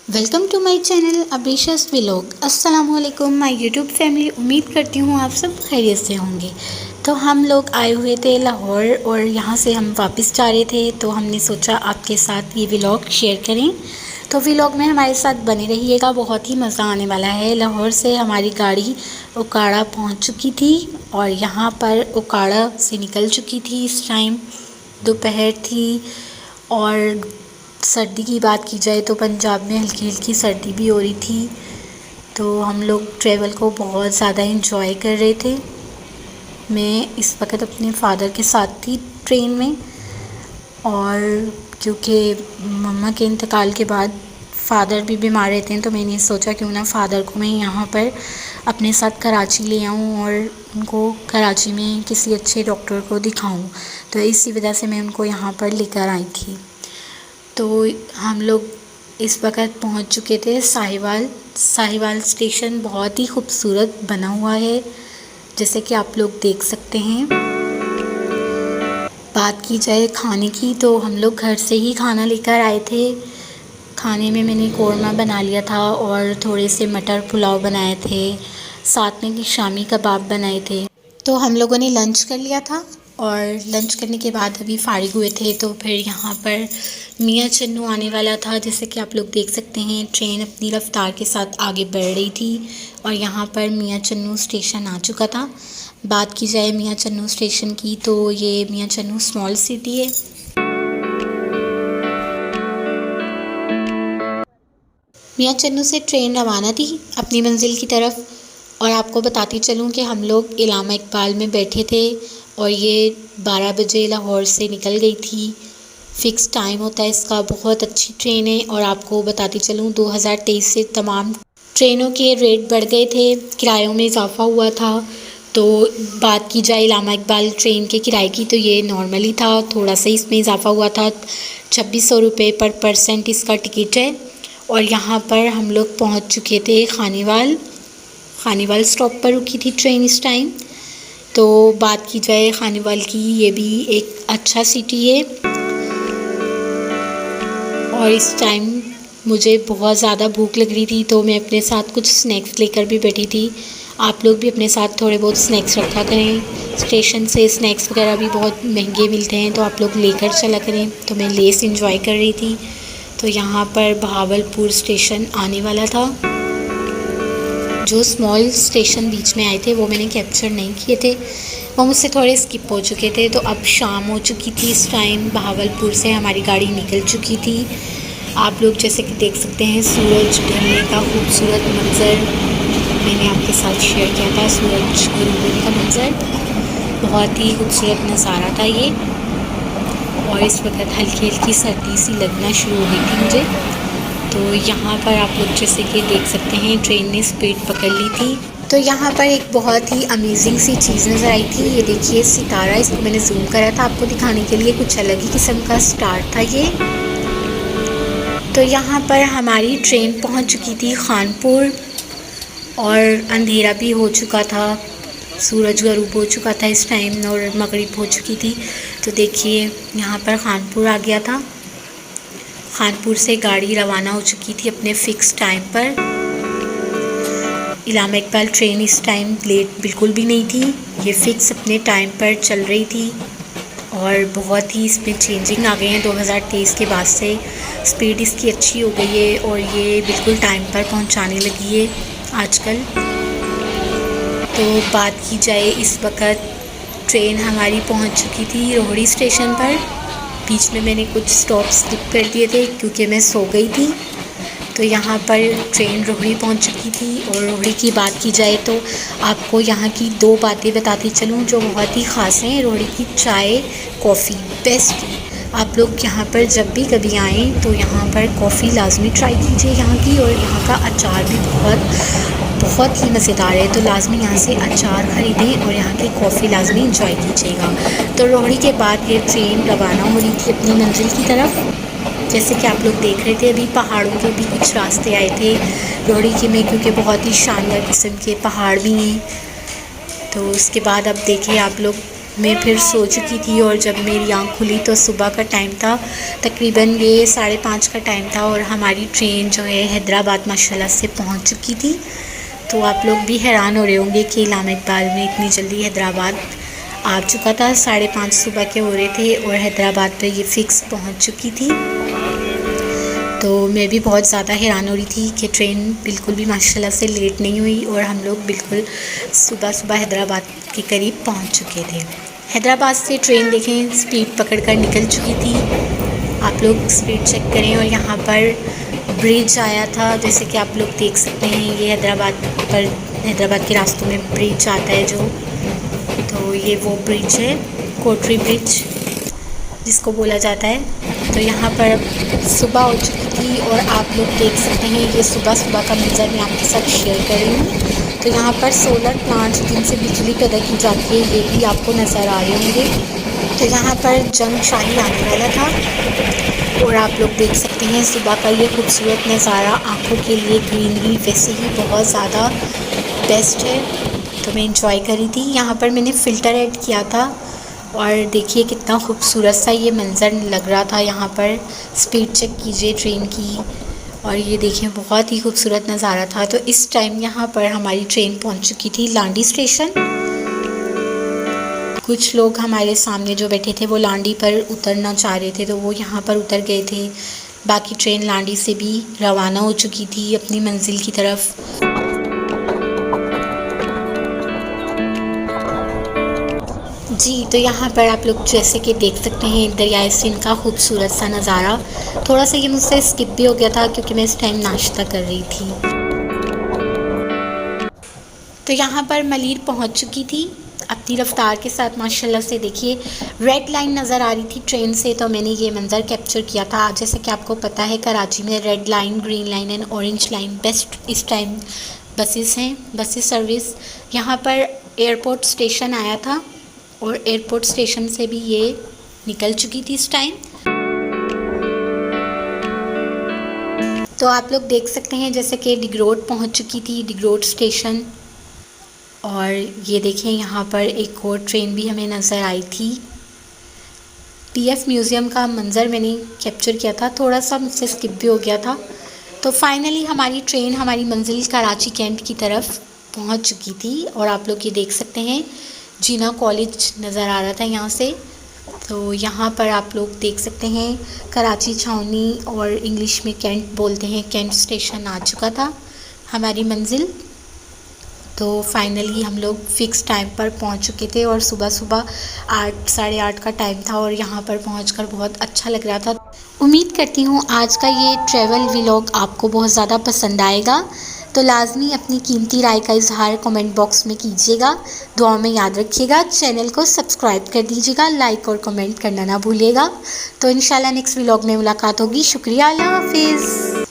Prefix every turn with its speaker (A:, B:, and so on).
A: Welcome to my channel अब्रीशस vlog. अस्सलाम वालेकुम माय यूट्यूब फैमिली। उम्मीद करती हूँ आप सब खैरियत से होंगे। तो हम लोग आए हुए थे लाहौर और यहाँ से हम वापस जा रहे थे, तो हमने सोचा आपके साथ ये व्लॉग शेयर करें। तो व्लॉग में हमारे साथ बने रहिएगा, बहुत ही मज़ा आने वाला है। लाहौर से हमारी गाड़ी उकाड़ा पहुँच चुकी थी और यहाँ पर उकाड़ा से निकल चुकी थी। इस टाइम दोपहर थी और सर्दी की बात की जाए तो पंजाब में हल्की हल्की सर्दी भी हो रही थी। तो हम लोग ट्रैवल को बहुत ज़्यादा एंजॉय कर रहे थे। मैं इस वक्त अपने फ़ादर के साथ थी ट्रेन में, और क्योंकि मम्मा के इंतकाल के बाद फ़ादर भी बीमार रहते हैं, तो मैंने सोचा क्यों ना फ़ादर को मैं यहाँ पर अपने साथ कराची ले आऊँ और उनको कराची में किसी अच्छे डॉक्टर को दिखाऊँ। तो इसी वजह से मैं उनको यहाँ पर लेकर आई थी। तो हम लोग इस वक्त पहुंच चुके थे साहिवाल स्टेशन। बहुत ही खूबसूरत बना हुआ है, जैसे कि आप लोग देख सकते हैं। बात की जाए खाने की, तो हम लोग घर से ही खाना लेकर आए थे। खाने में मैंने कौरमा बना लिया था और थोड़े से मटर पुलाव बनाए थे, साथ में शामी कबाब बनाए थे। तो हम लोगों ने लंच कर लिया था और लंच करने के बाद अभी फ़ारिग हुए थे। तो फिर यहाँ पर मियाँ चन्नू आने वाला था, जैसे कि आप लोग देख सकते हैं। ट्रेन अपनी रफ़्तार के साथ आगे बढ़ रही थी और यहाँ पर मियाँ चन्नू स्टेशन आ चुका था। बात की जाए मियाँ चन्नू स्टेशन की, तो ये मियाँ चन्नू स्मॉल सिटी है। मियाँ चन्नू से ट्रेन रवाना थी अपनी मंजिल की तरफ। और आपको बताती चलूँ कि हम लोग इलामा इकबाल में बैठे थे और ये 12 बजे लाहौर से निकल गई थी। फ़िक्स टाइम होता है इसका। बहुत अच्छी ट्रेन है। और आपको बताती चलूँ 2023 से तमाम ट्रेनों के रेट बढ़ गए थे, किरायों में इजाफ़ा हुआ था। तो बात की जाए इलामा इकबाल ट्रेन के किराए की, तो ये नॉर्मली था, थोड़ा सा इसमें इजाफ़ा हुआ था। 2600 रुपये पर पर्सन इसका टिकट है। और यहाँ पर हम लोग पहुँच चुके थे खानीवाल स्टॉप पर रुकी थी ट्रेन इस टाइम। तो बात की जाए खानीवाल की, ये भी एक अच्छा सिटी है। और इस टाइम मुझे बहुत ज़्यादा भूख लग रही थी, तो मैं अपने साथ कुछ स्नैक्स लेकर भी बैठी थी। आप लोग भी अपने साथ थोड़े बहुत स्नैक्स रखा करें। स्टेशन से स्नैक्स वगैरह भी बहुत महंगे मिलते हैं, तो आप लोग लेकर चला करें। तो मैं लेस एंजॉय कर रही थी। तो यहाँ पर बहावलपुर स्टेशन आने वाला था। जो स्मॉल स्टेशन बीच में आए थे वो मैंने कैप्चर नहीं किए थे, वो मुझसे थोड़े स्किप हो चुके थे। तो अब शाम हो चुकी थी इस टाइम। बहावलपुर से हमारी गाड़ी निकल चुकी थी। आप लोग जैसे कि देख सकते हैं सूरज ढलने का खूबसूरत मंज़र मैंने आपके साथ शेयर किया था। सूरज गुरूब का मंज़र बहुत ही खूबसूरत नज़ारा था ये। और इस वक्त हल्की हल्की सर्दी सी लगना शुरू हो गई थी मुझे। तो यहाँ पर आप लोग जैसे कि देख सकते हैं ट्रेन ने स्पीड पकड़ ली थी। तो यहाँ पर एक बहुत ही अमेजिंग सी चीज़ नज़र आई थी। ये देखिए सितारा, इसको मैंने जूम करा था आपको दिखाने के लिए। कुछ अलग ही किस्म का स्टार था ये। तो यहाँ पर हमारी ट्रेन पहुँच चुकी थी खानपुर और अंधेरा भी हो चुका था, सूरज गरूब हो चुका था इस टाइम और मगरिब हो चुकी थी। तो देखिए यहाँ पर खानपुर आ गया था। खानपुर से गाड़ी रवाना हो चुकी थी अपने फ़िक्स टाइम पर। इलामा इकबाल ट्रेन इस टाइम लेट बिल्कुल भी नहीं थी, ये फ़िक्स अपने टाइम पर चल रही थी। और बहुत ही इसमें चेंजिंग आ गए हैं 2023 के बाद से। स्पीड इसकी अच्छी हो गई है और ये बिल्कुल टाइम पर पहुंचाने लगी है आजकल। तो बात की जाए इस वक्त ट्रेन हमारी पहुंच चुकी थी रोहड़ी स्टेशन पर। बीच में मैंने कुछ स्टॉप स्किप कर दिए थे क्योंकि मैं सो गई थी। तो यहाँ पर ट्रेन रोहड़ी पहुँच चुकी थी। और रोहड़ी की बात की जाए तो आपको यहाँ की 2 बातें बताती चलूँ जो बहुत ही ख़ास हैं। रोहड़ी की चाय कॉफ़ी बेस्ट है। आप लोग यहाँ पर जब भी कभी आएँ तो यहाँ पर कॉफ़ी लाजमी ट्राई कीजिए यहाँ की। और यहाँ का अचार भी बहुत ही मज़ेदार है। तो लाजमी यहाँ से अचार ख़रीदें और यहाँ की कॉफ़ी लाजमी इंजॉय कीजिएगा। तो रोहड़ी के बाद ये ट्रेन रवाना हो रही थी अपनी मंजिल की तरफ। जैसे कि आप लोग देख रहे थे अभी पहाड़ों के भी कुछ रास्ते आए थे रोहड़ी के में, क्योंकि बहुत ही शानदार किस्म के पहाड़ भी हैं। तो उसके बाद अब देखिए आप लोग मैं फिर सो चुकी थी और जब मेरी आँख खुली तो सुबह का टाइम था, तकरीबन ये 5:30 का टाइम था और हमारी ट्रेन जो है हैदराबाद माशाल्लाह से पहुंच चुकी थी। तो आप लोग भी हैरान हो रहे होंगे कि इलामा इकबाल में इतनी जल्दी हैदराबाद आ चुका था। 5:30 सुबह के हो रहे थे और हैदराबाद पे ये फ़िक्स पहुंच चुकी थी। तो मैं भी बहुत ज़्यादा हैरान हो रही थी कि ट्रेन बिल्कुल भी माशाल्लाह से लेट नहीं हुई और हम लोग बिल्कुल सुबह सुबह हैदराबाद के करीब पहुंच चुके थे। हैदराबाद से ट्रेन देखें स्पीड पकड़कर निकल चुकी थी। आप लोग स्पीड चेक करें और यहाँ पर ब्रिज आया था, जैसे कि आप लोग देख सकते हैं। ये हैदराबाद के रास्तों में ब्रिज आता है जो, तो ये वो ब्रिज है, कोटरी ब्रिज जिसको बोला जाता है। तो यहाँ पर सुबह हो चुकी थी और आप लोग देख सकते हैं ये सुबह सुबह का मंज़र मैं आपके साथ शेयर कर रही हूँ। तो यहाँ पर सोलर प्लांट जिनसे बिजली पैदा की जाती है ये भी आपको नज़र आ रहे होंगे। तो यहाँ पर जंग शाही आने वाला था और आप लोग देख सकते हैं सुबह का ये खूबसूरत नज़ारा आँखों के लिए ग्रीनरी वैसे ही बहुत ज़्यादा बेस्ट है। तो मैं इंजॉय कर रही थी। यहाँ पर मैंने फ़िल्टर ऐड किया था और देखिए कितना खूबसूरत सा ये मंज़र लग रहा था। यहाँ पर स्पीड चेक कीजिए ट्रेन की और ये देखिए बहुत ही खूबसूरत नज़ारा था। तो इस टाइम यहाँ पर हमारी ट्रेन पहुँच चुकी थी लांडी स्टेशन। कुछ लोग हमारे सामने जो बैठे थे वो लांडी पर उतरना चाह रहे थे तो वो यहाँ पर उतर गए थे। बाकी ट्रेन लांडी से भी रवाना हो चुकी थी अपनी मंजिल की तरफ। जी, तो यहाँ पर आप लोग जैसे कि देख सकते हैं दरियाए सिंध का खूबसूरत सा नज़ारा। थोड़ा सा ये मुझसे स्किप भी हो गया था क्योंकि मैं इस टाइम नाश्ता कर रही थी। तो यहाँ पर मलीर पहुँच चुकी थी अपनी रफ़्तार के साथ। माशाल्लाह से देखिए रेड लाइन नज़र आ रही थी ट्रेन से, तो मैंने ये मंज़र कैप्चर किया था। जैसे कि आपको पता है कराची में red line, green line and orange line best इस टाइम बसेस हैं, बसेस सर्विस। यहाँ पर एयरपोर्ट स्टेशन आया था और एयरपोर्ट स्टेशन से भी ये निकल चुकी थी इस टाइम। तो आप लोग देख सकते हैं जैसे कि डिग्रोड पहुंच चुकी थी, डिग्रोड स्टेशन। और ये देखें यहाँ पर एक और ट्रेन भी हमें नज़र आई थी। पीएफ म्यूज़ियम का मंज़र मैंने कैप्चर किया था, थोड़ा सा मुझसे स्किप भी हो गया था। तो फाइनली हमारी ट्रेन हमारी मंजिल कराची कैंट की तरफ पहुंच चुकी थी और आप लोग ये देख सकते हैं जीना कॉलेज नज़र आ रहा था यहाँ से। तो यहाँ पर आप लोग देख सकते हैं कराची छावनी और इंग्लिश में कैंट बोलते हैं, कैंट स्टेशन आ चुका था हमारी मंजिल। तो फाइनली हम लोग फ़िक्स टाइम पर पहुँच चुके थे और सुबह सुबह 8 साढ़े 8 का टाइम था और यहाँ पर पहुँचकर बहुत अच्छा लग रहा था। उम्मीद करती हूँ आज का ये ट्रैवल व्लॉग आपको बहुत ज़्यादा पसंद आएगा। तो लाजमी अपनी कीमती राय का इजहार कमेंट बॉक्स में कीजिएगा। दुआ में याद रखिएगा, चैनल को सब्सक्राइब कर दीजिएगा, लाइक और कमेंट करना ना भूलिएगा। तो इंशाल्लाह नेक्स्ट व्लॉग में मुलाकात होगी। शुक्रिया, अल्लाह हाफिज़।